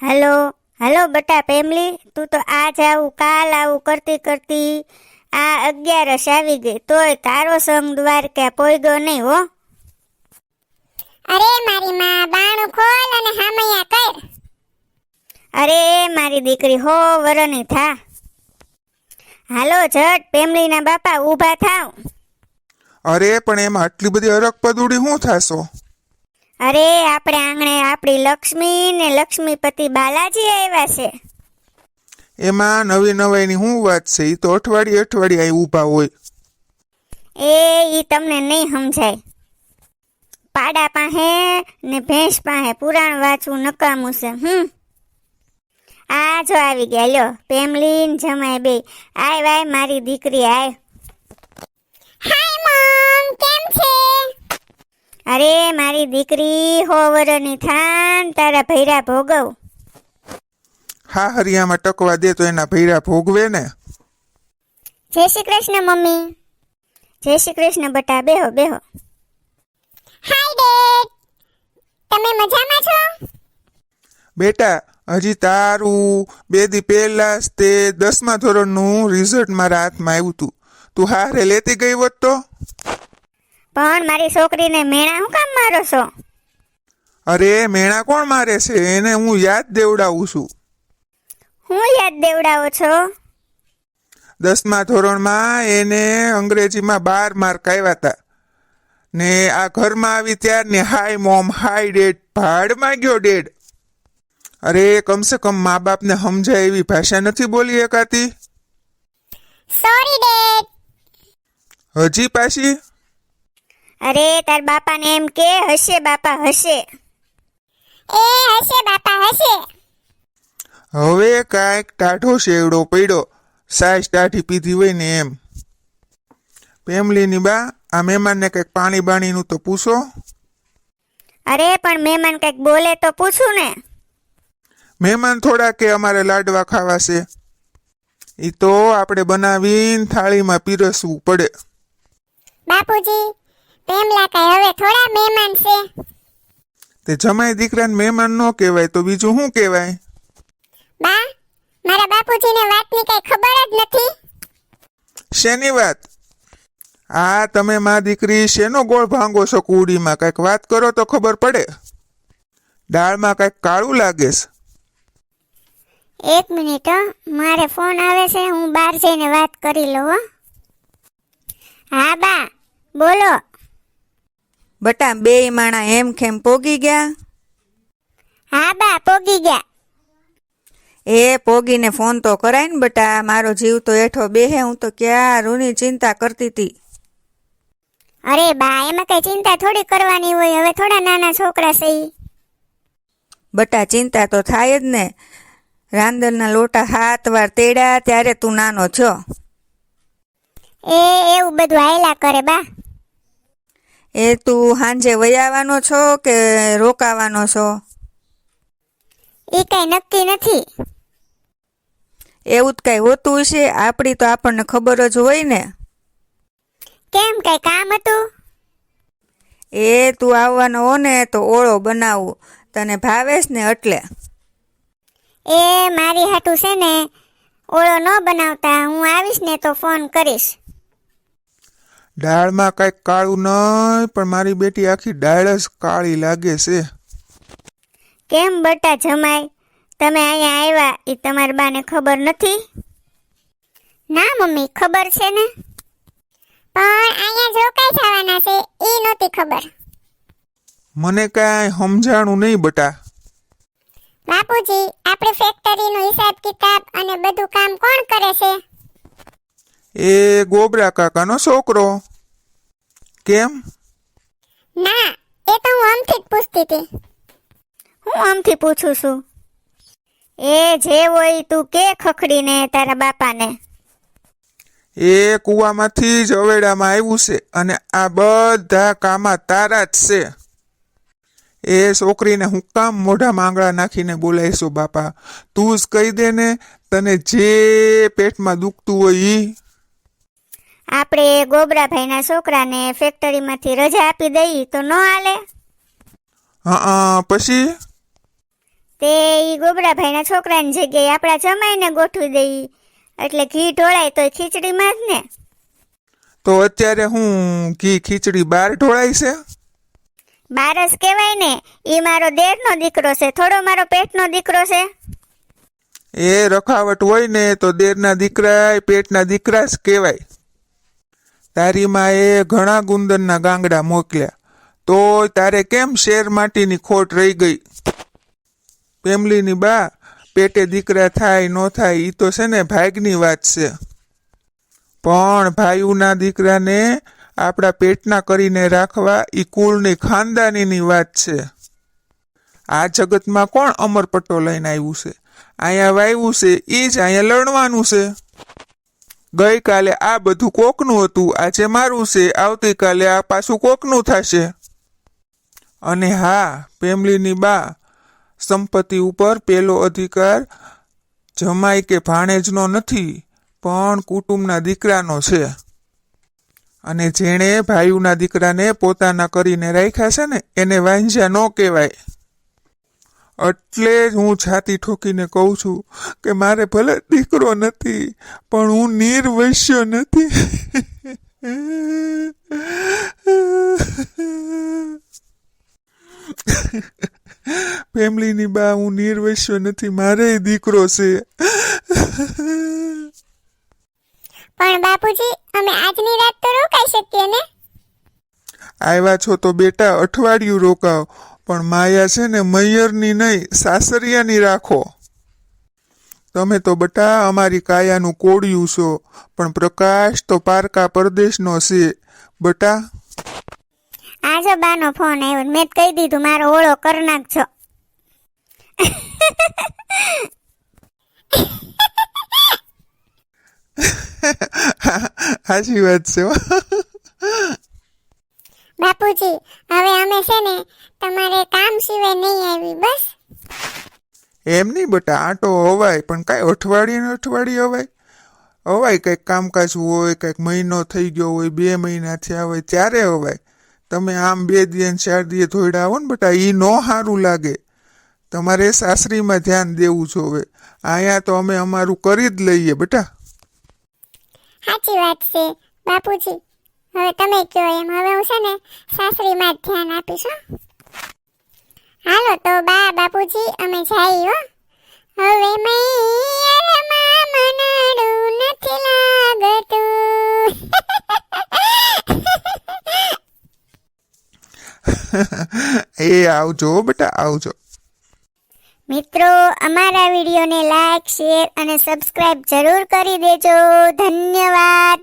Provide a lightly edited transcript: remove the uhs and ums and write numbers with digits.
Hello hello बटा पेमली, तू तो आज आવું કાલ આવું કરતી કરતી આ 11 આવી ગઈ, તોય તારો સંગ દ્વારકા પોઈગો નહીં હો. અરે મારી માં, બાણું ખોલ અને હામૈયા કર. અરે મારી દીકરી હો વરની થા. હાલો ઝટ પેમલીના બાપા ઊભા થાવ. અરે પણ એમાં આટલી બધી અરકપદુડી શું થાશો? અરે આપણે આંગણે આપણી લક્ષ્મી ને લક્ષ્મીપતિ બાલાજી આવ્યા છે. એમાં નવી નવાઈની શું વાત છે? એ તો અઠવાડિયે અઠવાડિયે અહીં ઊભા હોય. ઈ તમને નહીં સમજાય. પાડા પાસે ને ભેંસ પાસે પુરાણ વાંચવું નકામું છે. આ જો આવી ગયા, લ્યો પેમલીન જમાય બે. આય વાય મારી દીકરી આય. હાય મમ, કેમ છે? અરે મારી દીકરી હો વરની થાન, તારા ભૈરા ભોગવ. હા હરિયામાં ટકવા દે તો એના ભૈરા ભોગવે ને. જય શ્રી કૃષ્ણ મમ્મી. જય શ્રી કૃષ્ણ બટા, બેહો બેહો. હાય ડેડ, તમે મજામાં છો? બેટા, હજી તારું 2 દી પહેલા જ તે 10મા ધોરણનું રિઝલ્ટ મારા હાથમાં આવ્યું હતું. તું હારે લેતી ગઈ હોત તો? પણ મારી છોકરીને મેણા હું કામ મારો છો? અરે મેણા કોણ મારે છે? એને હું યાદ દેવડાવું છું. હું યાદ દેવડાવો છો? 10મા ધોરણમાં એને અંગ્રેજીમાં 12 માર્ક આવ્યા હતા ને આ ઘરમાં આવી ત્યારને હાય મોમ, હાય ડેડ, ભાડમાં ગયો ડેડ. અરે કમસે કમ મા બાપને સમજાય એવી ભાષા નથી બોલી એકાતી? Sorry dead. હજી પાછી? અરે તાર બાપાને એમ કે હશે બાપા હશે. એ હશે બાપા હશે. હવે કાંઈક ટાઢો શેવડો પડ્યો, સાઈઝ ટાઢી પીધી હોય ને એમ. પેમલીની બા, આ મહેમાનને કંઈક પાણી બાણીનું તો પૂછો. અરે પણ મહેમાન કંઈક બોલે તો પૂછું ને. મહેમાન થોડા કે અમારે લાડવા ખાવા છે. એ તો આપણે બનાવીને થાળીમાં પીરસવું પડે. બાપુજી, પેમલા કઈ હવે થોડા મહેમાન છે. તે જમાઈ દીકરાને મહેમાન ન કહેવાય તો બીજું શું કહેવાય? બા, મારા બાપુજીને વાતની કઈ ખબર જ નથી. શેની વાત? આ તમે માં દીકરી શેનો ગોળ ભાંગો છો કુડીમાં? કંઈક વાત કરો તો ખબર પડે. દાળમાં કંઈક કાળું લાગે છે. એક મિનિટ હો, મારે ફોન આવે છે, હું બહાર જઈને વાત કરી લઉં હો. હા બા બોલો. બટા, 2 માણા એમ ખેમ પોગી ગયા? હા બા પોગી ગયા. એ પોગીને ફોન તો કરાય ને બટા, મારો જીવ તો હેઠો બેહે. હું તો ક્યાં રૂની ચિંતા કરતી હતી. અરે બા, એમાં કઈ ચિંતા થોડી કરવાની હોય, હવે થોડા નાના છોકરા છે ઈ. બટા, ચિંતા તો થાય જ ને. રાંદલના લોટા 7 વાર તેડ્યા ત્યારે તું નાનો થયો. એવું બધું હાયલા કરે બા. એ તું સાંજે વયાવાનો છો કે રોકાવાનો છો? ઈ કઈ નક્કી નથી. એવું જ કઈ હોતું છે? આપણી તો આપણને ખબર જ હોય ને. કેમ, કઈ કામ હતું? એ તું આવવાનો હો ને તો ઓળો બનાવું, તને ભાવેશ ને એટલે. એ મારી હાટું છે ને ઓળો ન બનાવતા, હું આવીશ ને તો ફોન કરીશ. દાળમાં કંઈક કાળું નહીં, પણ મારી બેટી આખી દાળ જ કાળી લાગે છે. કેમ બટા જમાય, તમે અહીંયા આવ્યા એ તમારા બાને ખબર નથી? ના મમ્મી, ખબર છે ને. પણ અહીંયા જો કઈ થવાના છે એ નહોતી ખબર. મને કાંઈ સમજાણું નહીં બટા. બાપુજી, આપણી ફેક્ટરીનો હિસાબ કિતાબ અને બધું કામ કોણ કરે છે? એ ગોબરા કાકાનો છોકરો. કેમ? ના, એ તો હું આમથી જ પૂછતી હતી. હું આમથી પૂછું છું? એ જે હોય તું કે ખખડીને તારા બાપાને. એ કૂવામાંથી જ અવેડામાં આવ્યું છે અને આ બધા કામા તારા જ છે. એ છોકરીને હું કામ મોઢા માંગડા નાખીને બોલાવીશું બાપા? તું જ કહી દે ને, તને જે પેટમાં દુખતું હોય ઈ. આપણે ગોબરાભાઈના છોકરાને ફેક્ટરીમાંથી રજા આપી દઈ તો ન હાલે? હા પછી? તે ઈ ગોબરાભાઈના છોકરાની જગ્યાએ આપણા જમાઈને ગોઠવી દઈ, એટલે ઘી ઢોળાય તો ખીચડીમાં જ ને. તો અત્યારે હું ઘી ખીચડી બાર ઢોળાય છે? બારસ કહેવાય ને, ઈ મારો દેરનો દીકરો છે, થોડો મારો પેટનો દીકરો છે. એ રખાવટ હોય ને તો દેરના દીકરા પેટના દીકરા જ કહેવાય. તારી માએ ઘણા ગુંદરના ગાંગડા મોકલ્યા, તો તારે કેમ શેર માટીની ખોટ રહી ગઈ? પેમલીની બા, પેટે દીકરા થાય ન થાય ઈ તો છે ને ભાગની વાત છે, પણ ભાઈઓના દીકરાને આપણા પેટના કરીને રાખવા ઈ કુળની ખાનદાનીની વાત છે. આ જગતમાં કોણ અમરપટ્ટો લઈને આવ્યું છે? અહીંયા વાવ્યું છે ઈ જ અહીંયા લડવાનું છે. ગઈકાલે આ બધું કોકનું હતું, આજે મારું છે, આવતીકાલે આ પાછું કોકનું થશે. અને હા પેમલીની બા, સંપત્તિ ઉપર પેલો અધિકાર જમાઈ કે ભાણેજનો નથી, પણ કુટુંબના દીકરાનો છે. અને જેણે ભાઈઓના દીકરાને પોતાના કરીને રાખ્યા છે ને એને વાંઝ્યા ન કહેવાય. એટલે જ હું છાતી ઠોકીને કહું છું કે મારે ભલે દીકરો નથી, પણ હું નિર્વસ્ય નથી. ફેમિલીની બા, હું નિર્વસ્ય નથી, મારે દીકરો છે. પણ બાપુજી, અમે આજની રાત તો રોકાઈ શકીએ ને? આવ્યા છો તો બેટા અઠવાડિયું રોકાવ, પણ માયા છે ને મૈયરની નહીં, સાસરિયાની રાખો. તમે તો બટા અમારી કાયાનું કોળિયું છો, પણ પ્રકાશ તો પારકા પરદેશનો છે બટા. આજે બાનો ફોન આવ્યો, મેં જ કહી દીધું મારો ઓળો કરી નાખજો. સાચી વાત છે. બાપુજી, હવે અમે છે ને તમારે કામ સિવાય નહીં આવી, બસ. એમ નહીં બટા, આટો હવાય, પણ કાંઈ અઠવાડિયે હવાય. હવાય કંઈક કામકાજ હોય, કંઈક મહિનો થઈ ગયો હોય, 2 મહિના થયા હોય ત્યારે હવાય. તમે આમ 2 દિવસ 4 દિવસ ધોઈડા આવો ને બટા, એ ન સારું લાગે. તમારે સાસરીમાં ધ્યાન દેવું જોવે. અહીંયા તો અમે અમારું કરી જ લઈએ બટા. સાચી વાત છે બાપુજી, હવે તમે કહો એમ. હવે હું છે ને સાસરીમાં જ ધ્યાન આપીશ હો. હાલો તો બાપુજી, અમે જઈએ હો. હવે મૈયરમાં મનડું નથી લાગતું. એ આવજો બેટા, આવજો. મિત્રો, અમારા વિડીયોને લાઈક, શેર અને સબસ્ક્રાઇબ જરૂર કરી દેજો. ધન્યવાદ.